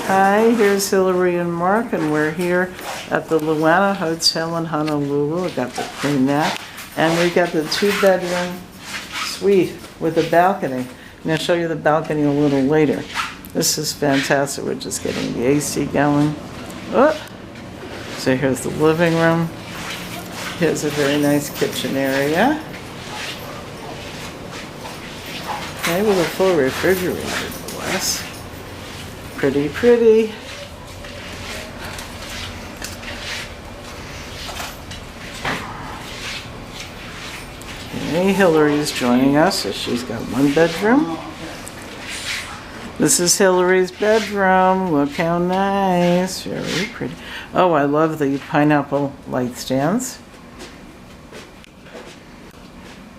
Hi, here's Hillary and Mark, and we're here at the Luana Hotel in Honolulu. We got the queen nap, and we got the 2-bedroom suite with a balcony. I'm going to show you the balcony a little later. This is fantastic. We're just getting the AC going. Oh. So here's the living room. Here's a very nice kitchen area. Okay, with a full refrigerator, no less. Pretty, pretty. Okay, Hillary's joining us, so she's got 1 bedroom. This is Hillary's bedroom. Look how nice. Very pretty. Oh, I love the pineapple light stands.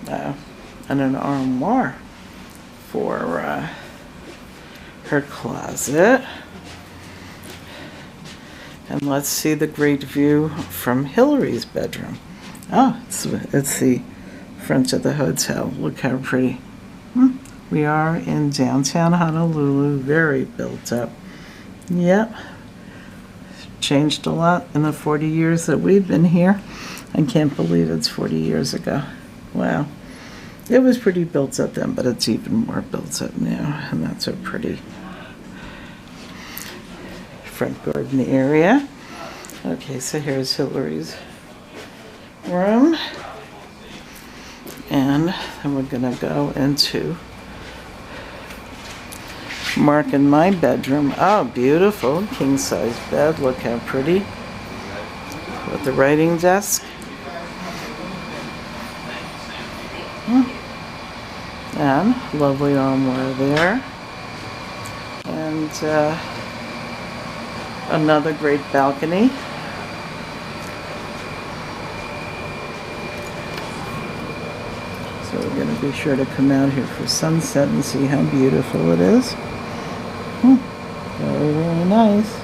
And an armoire for her closet. And let's see the great view from Hillary's bedroom. Oh, it's the front of the hotel. Look how pretty. We are in downtown Honolulu, very built up. Yep. Changed a lot in the 40 years that we've been here. I can't believe it's 40 years ago. Wow. It was pretty built up then, but it's even more built up now. And that's a pretty front garden area. Okay, so here's Hillary's room. And then we're gonna go into Mark and my bedroom. Oh, beautiful, king-size bed. Look how pretty. With the writing desk. And lovely armoire there. And another great balcony. So we're going to be sure to come out here for sunset and see how beautiful it is. Very, very nice.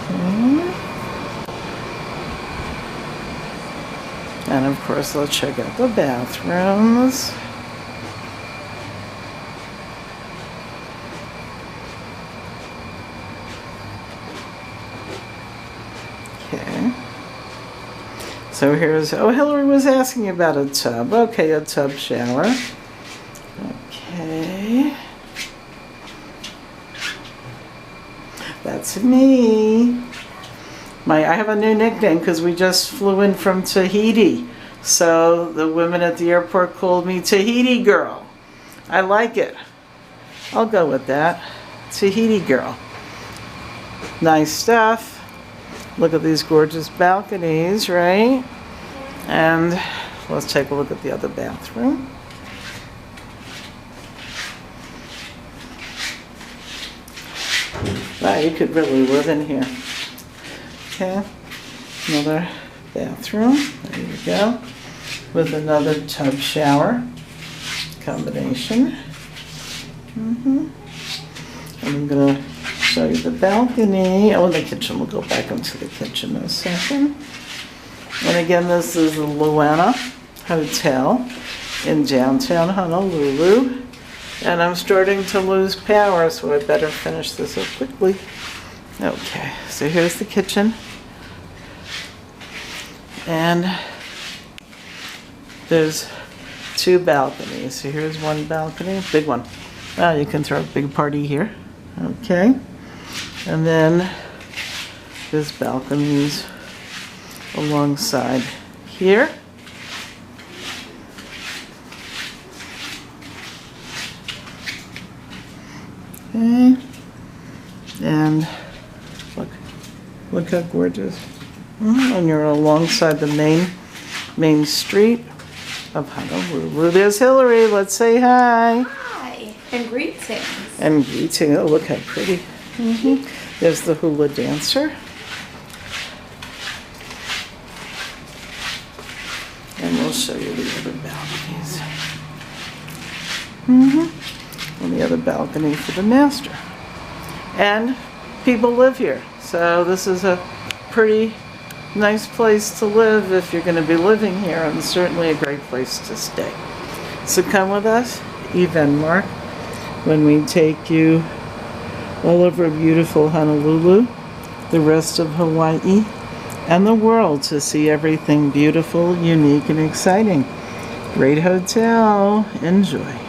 Okay. And of course, let's check out the bathrooms. Okay. So here's, oh, Hillary was asking about a tub. Okay, a tub shower. Okay. That's me. I have a new nickname because we just flew in from Tahiti. So the women at the airport called me Tahiti Girl. I like it. I'll go with that. Tahiti Girl. Nice stuff. Look at these gorgeous balconies, right? And let's take a look at the other bathroom. Wow, you could really live in here. Okay, another bathroom. There you go. With another tub shower combination. And I'm going to show you the balcony. Oh, and the kitchen. We'll go back into the kitchen in a second. And again, this is the Luana Hotel in downtown Honolulu. And I'm starting to lose power, so I better finish this up quickly. Okay, so here's the kitchen. And there's 2 balconies. So here's one balcony, big one. Well, you can throw a big party here. Okay. And then there's balconies alongside here. Okay. And look how gorgeous. And you're alongside the main street of Honolulu. There's Hillary. Let's say hi. Hi. And greetings. And greetings. Oh, look how pretty. There's the hula dancer. And we'll show you the other balconies. And the other balcony for the master. And people live here. So this is a pretty nice place to live if you're going to be living here, and certainly a great place to stay. So come with us, Eve and Mark, when we take you all over beautiful Honolulu, the rest of Hawaii, and the world to see everything beautiful, unique, and exciting. Great hotel. Enjoy.